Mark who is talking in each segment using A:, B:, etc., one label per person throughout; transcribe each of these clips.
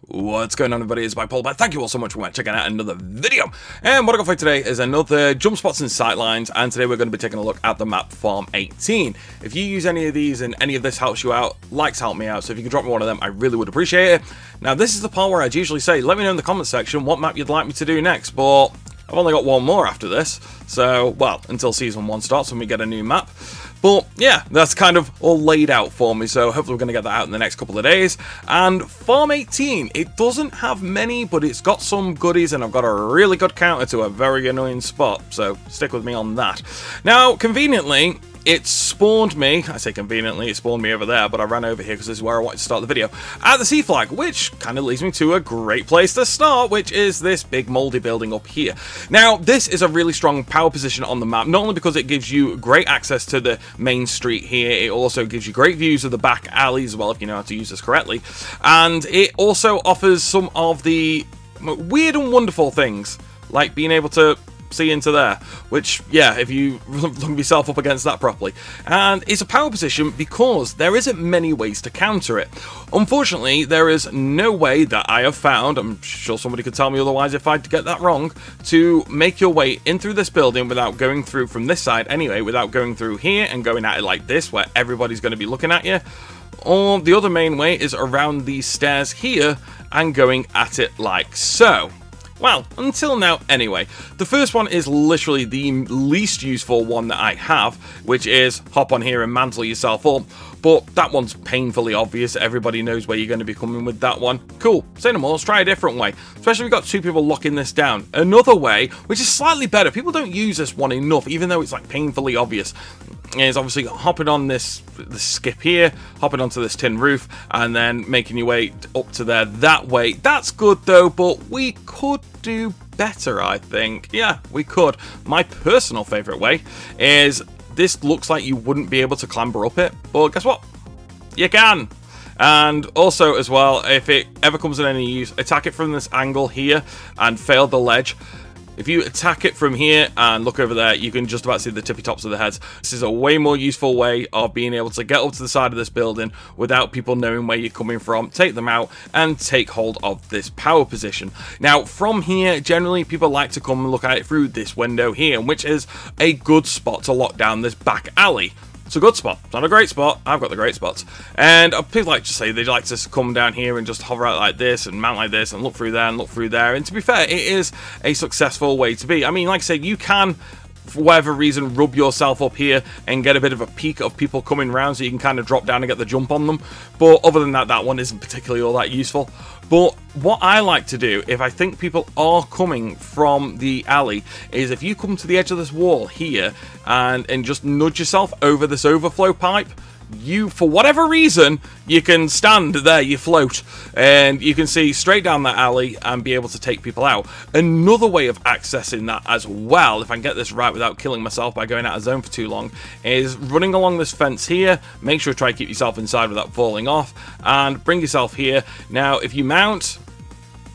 A: What's going on, everybody? It's Paul, but thank you all so much for checking out another video. And what I got for you today is another jump spots and sightlines, and today we're going to be taking a look at the map Farm 18. If you use any of these and any of this helps you out, likes help me out, so if you can drop me one of them, I really would appreciate it. Now, this is the part where I'd usually say, let me know in the comment section what map you'd like me to do next, but I've only got one more after this, so, well, until Season 1 starts when we get a new map. But yeah, that's kind of all laid out for me, so hopefully we're going to get that out in the next couple of days. And Farm 18, it doesn't have many, but it's got some goodies, and I've got a really good counter to a very annoying spot, so stick with me on that. Now, conveniently, it spawned me, I say conveniently, it spawned me over there, but I ran over here because this is where I wanted to start the video, at the Sea Flag, which kind of leads me to a great place to start, which is this big mouldy building up here. Now, this is a really strong power position on the map, not only because it gives you great access to the main street here, it also gives you great views of the back alleys as well, if you know how to use this correctly, and it also offers some of the weird and wonderful things, like being able to see into there, which, yeah, if you look yourself up against that properly. And it's a power position because there isn't many ways to counter it. Unfortunately, there is no way that I have found, I'm sure somebody could tell me otherwise if I get that wrong, to make your way in through this building without going through from this side anyway, without going through here and going at it like this, where everybody's going to be looking at you. Or the other main way is around these stairs here and going at it like so. Well, until now anyway. The first one is literally the least useful one that I have, which is hop on here and mantle yourself up. But that one's painfully obvious. Everybody knows where you're going to be coming with that one. Cool. Say no more. Let's try a different way. Especially if we've got two people locking this down. Another way, which is slightly better. People don't use this one enough, even though it's like painfully obvious, is obviously hopping on this skip here, hopping onto this tin roof, and then making your way up to there that way. That's good though, but we could do better, I think. Yeah, we could. My personal favourite way is this looks like you wouldn't be able to clamber up it, but guess what? You can. And also as well, if it ever comes in any use, attack it from this angle here and fail the ledge. If you attack it from here and look over there, you can just about see the tippy tops of the heads. This is a way more useful way of being able to get up to the side of this building without people knowing where you're coming from, take them out, and take hold of this power position. Now, from here, generally, people like to come and look at it through this window here, which is a good spot to lock down this back alley. It's a good spot. It's not a great spot. I've got the great spots. And people like to say they like to come down here and just hover out like this and mount like this and look through there and look through there. And to be fair, it is a successful way to be. I mean, like I said, you can, for whatever reason, rub yourself up here and get a bit of a peek of people coming around so you can kind of drop down and get the jump on them. But other than that, that one isn't particularly all that useful. But what I like to do, if I think people are coming from the alley, is if you come to the edge of this wall here and just nudge yourself over this overflow pipe, you, for whatever reason, you can stand there, you float, and you can see straight down that alley and be able to take people out. Another way of accessing that as well, if I can get this right without killing myself by going out of zone for too long, is running along this fence here. Make sure to try to keep yourself inside without falling off, and bring yourself here. Now, if you mount,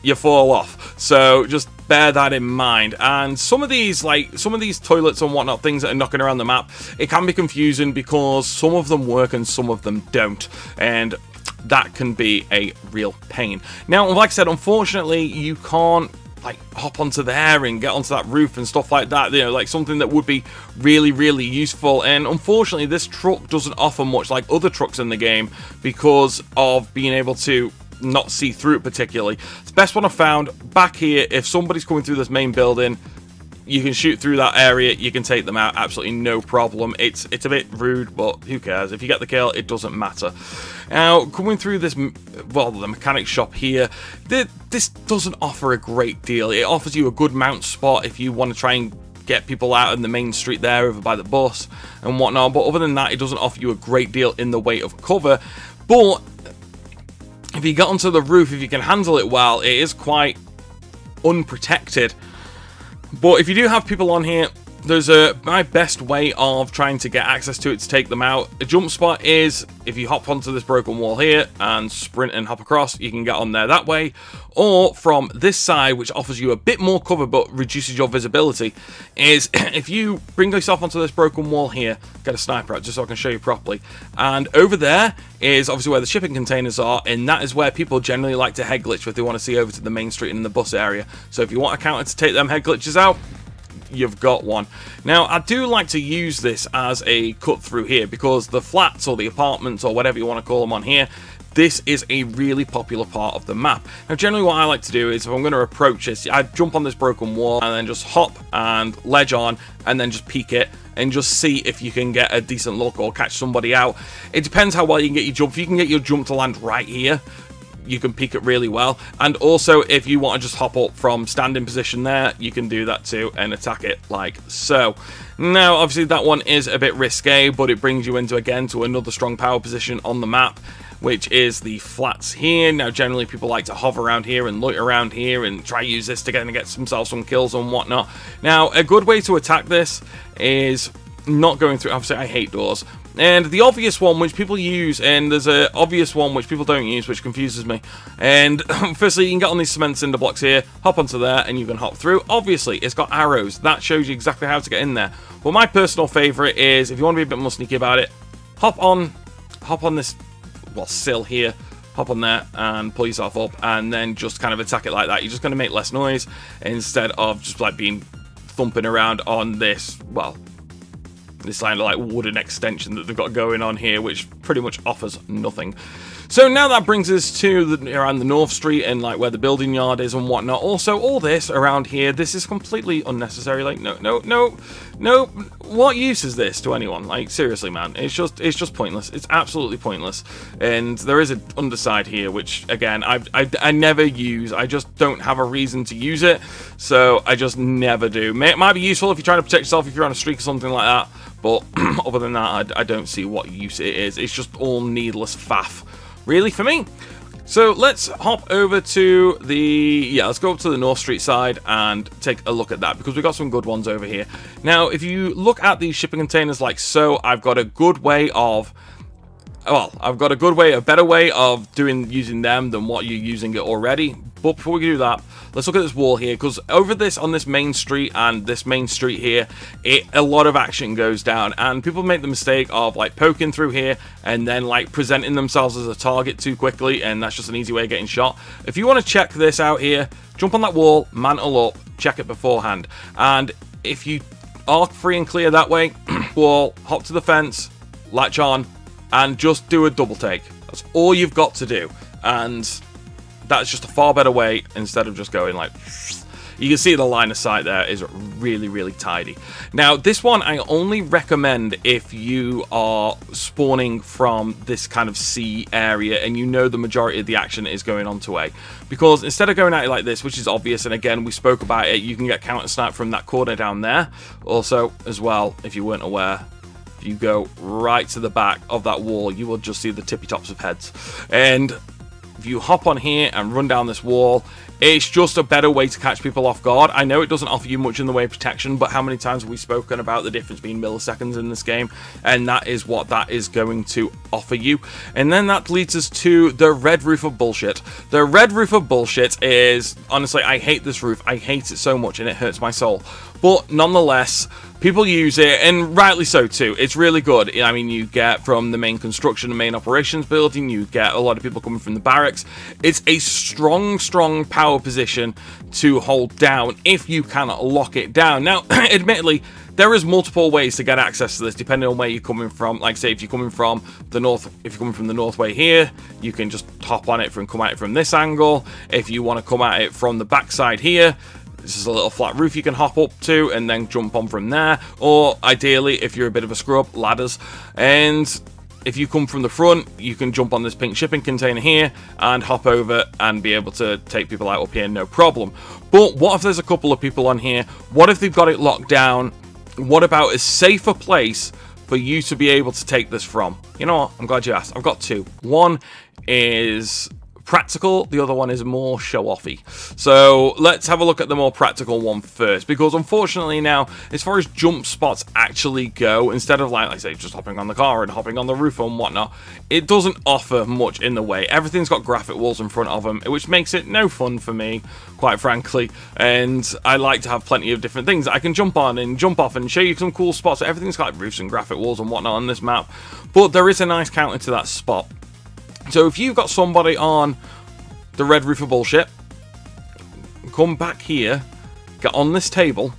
A: you fall off, so just bear that in mind. And some of these toilets and whatnot, things that are knocking around the map, it can be confusing because some of them work and some of them don't, and that can be a real pain. Now, like I said, unfortunately, you can't like hop onto there and get onto that roof and stuff like that, you know, like something that would be really, really useful. And unfortunately, this truck doesn't offer much like other trucks in the game because of being able to not see through it particularly. It's the best one I've found back here. If somebody's coming through this main building, you can shoot through that area, you can take them out, absolutely no problem. It's a bit rude, but who cares? If you get the kill, it doesn't matter. Now, coming through this, well, the mechanic shop here, this doesn't offer a great deal. It offers you a good mount spot if you want to try and get people out in the main street there over by the bus and whatnot, but other than that, it doesn't offer you a great deal in the way of cover. But if you get onto the roof, if you can handle it well, it is quite unprotected. But if you do have people on here, my best way of trying to get access to it to take them out. A jump spot is if you hop onto this broken wall here and sprint and hop across, you can get on there that way. Or from this side, which offers you a bit more cover but reduces your visibility, is if you bring yourself onto this broken wall here, get a sniper out just so I can show you properly. And over there is obviously where the shipping containers are, and that is where people generally like to head glitch if they want to see over to the main street and the bus area. So if you want a counter to take them head glitches out, you've got one. Now, I do like to use this as a cut through here because the flats or the apartments or whatever you want to call them on here, this is a really popular part of the map. Now, generally what I like to do is if I'm going to approach this, I jump on this broken wall and then just hop and ledge on and then just peek it and just see if you can get a decent look or catch somebody out. It depends how well you can get your jump. If you can get your jump to land right here, you can peek it really well. And also, if you want to just hop up from standing position there, you can do that too and attack it like so. Now, obviously, that one is a bit risque, but it brings you into, again, to another strong power position on the map, which is the flats here. Now, generally, people like to hover around here and loiter around here and try to use this to get themselves some kills and whatnot. Now, a good way to attack this is not going through... Obviously, I hate doors. And the obvious one, which people use, and there's an obvious one which people don't use, which confuses me. And firstly, you can get on these cement cinder blocks here, hop onto there, and you can hop through. Obviously, it's got arrows. That shows you exactly how to get in there. But my personal favourite is, if you want to be a bit more sneaky about it, hop on this, well, sill here, hop on there and pull yourself up, and then just kind of attack it like that. You're just going to make less noise instead of just like being thumping around on this, well, this kind of like wooden extension that they've got going on here, which pretty much offers nothing. So now that brings us to around the North Street and like where the building yard is and whatnot. Also, all this around here, this is completely unnecessary. Like, no. What use is this to anyone? Like, seriously, man, it's just pointless. It's absolutely pointless. And there is an underside here, which again, I never use. I just don't have a reason to use it, so I just never do. It might be useful if you're trying to protect yourself if you're on a streak or something like that. But other than that, I don't see what use it is. It's just all needless faff, really, for me. So let's hop over to let's go up to the North Street side and take a look at that, because we've got some good ones over here. Now, if you look at these shipping containers like so, I've got a good way of... Well, I've got a better way of using them than what you're using it already. But before we do that, let's look at this wall here, because over this, on this main street and this main street here, a lot of action goes down, and people make the mistake of like poking through here and then like presenting themselves as a target too quickly, and that's just an easy way of getting shot. If you want to check this out here, jump on that wall, mantle up, check it beforehand, and if you are free and clear that way, wall, hop to the fence, latch on, and just do a double take. That's all you've got to do, and that's just a far better way instead of just going like... You can see the line of sight there is really, really tidy. Now, this one I only recommend if you are spawning from this kind of C area and you know the majority of the action is going on to A. Because instead of going at it like this, which is obvious, and again, we spoke about it, you can get counter-sniped from that corner down there. Also, as well, if you weren't aware, if you go right to the back of that wall, you will just see the tippy tops of heads. And if you hop on here and run down this wall, it's just a better way to catch people off guard. I know it doesn't offer you much in the way of protection, but how many times have we spoken about the difference being milliseconds in this game? And that is what that is going to offer you. And then that leads us to the red roof of bullshit. The red roof of bullshit is, honestly, I hate this roof. I hate it so much and it hurts my soul. But nonetheless, people use it, and rightly so too. It's really good. I mean, you get from the main construction and main operations building, you get a lot of people coming from the barracks. It's a strong power position to hold down if you can lock it down. Now, admittedly, there is multiple ways to get access to this depending on where you're coming from. Like, say, if you're coming from the north, if you're coming from the north way here, you can just hop on it and come at it from this angle. If you want to come at it from the backside here, this is a little flat roof you can hop up to and then jump on from there. Or ideally, if you're a bit of a scrub, ladders. And if you come from the front, you can jump on this pink shipping container here and hop over and be able to take people out up here, no problem. But what if there's a couple of people on here? What if they've got it locked down? What about a safer place for you to be able to take this from? You know what? I'm glad you asked. I've got two. One is practical, the other one is more show-offy. So let's have a look at the more practical one first, because unfortunately now, as far as jump spots actually go, instead of like I say, just hopping on the car and hopping on the roof and whatnot, it doesn't offer much in the way. Everything's got graphic walls in front of them, which makes it no fun for me, quite frankly. And I like to have plenty of different things that I can jump on and jump off and show you some cool spots. Everything's got roofs and graphic walls and whatnot on this map, but there is a nice counter to that spot. So if you've got somebody on the red roof of bullshit, come back here, get on this table,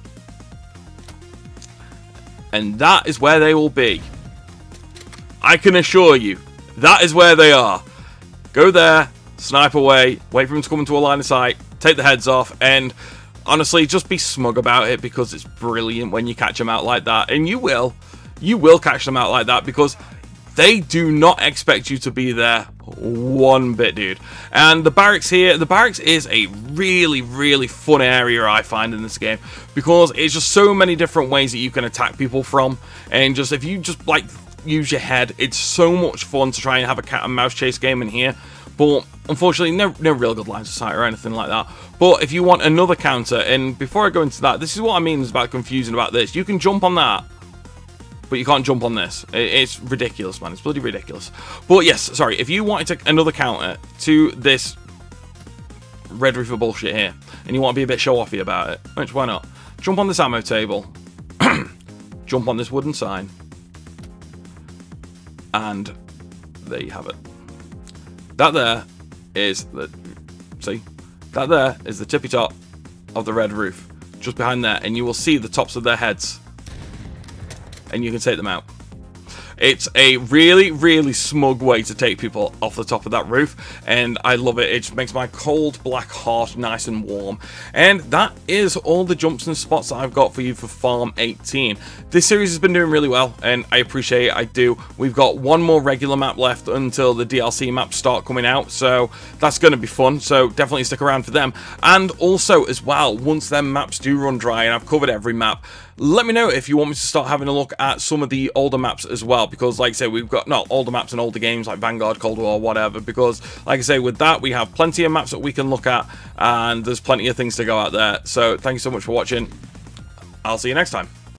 A: and that is where they will be. I can assure you, that is where they are. Go there, snipe away, wait for them to come into a line of sight, take the heads off, and honestly, just be smug about it, because it's brilliant when you catch them out like that. And you will catch them out like that, because they do not expect you to be there one bit, dude. And the barracks here, the barracks is a really, really fun area, I find, in this game, because it's just so many different ways that you can attack people from. And just if you just like use your head, it's so much fun to try and have a cat and mouse chase game in here. But unfortunately, no real good lines of sight or anything like that. But if you want another counter, and before I go into that, this is what I mean about confusing about this. You can jump on that, but you can't jump on this. It's ridiculous, man. It's bloody ridiculous. But yes, sorry, if you wanted another counter to this red roof of bullshit here, and you want to be a bit show-offy about it, which, why not? Jump on this ammo table, jump on this wooden sign, and there you have it. That there is the, see? That there is the tippy top of the red roof, just behind there, and you will see the tops of their heads, and you can take them out. It's a really, really smug way to take people off the top of that roof, and I love it. It just makes my cold black heart nice and warm. And that is all the jumps and spots that I've got for you for Farm 18. This series has been doing really well, and I appreciate it, I do. We've got one more regular map left until the DLC maps start coming out, so that's going to be fun, so definitely stick around for them. And also, as well, once them maps do run dry, and I've covered every map, let me know if you want me to start having a look at some of the older maps as well, because like I say, we've got not older maps and older games like Vanguard, Cold War, whatever, because like I say, with that we have plenty of maps that we can look at, and there's plenty of things to go out there. So thank you so much for watching. I'll see you next time.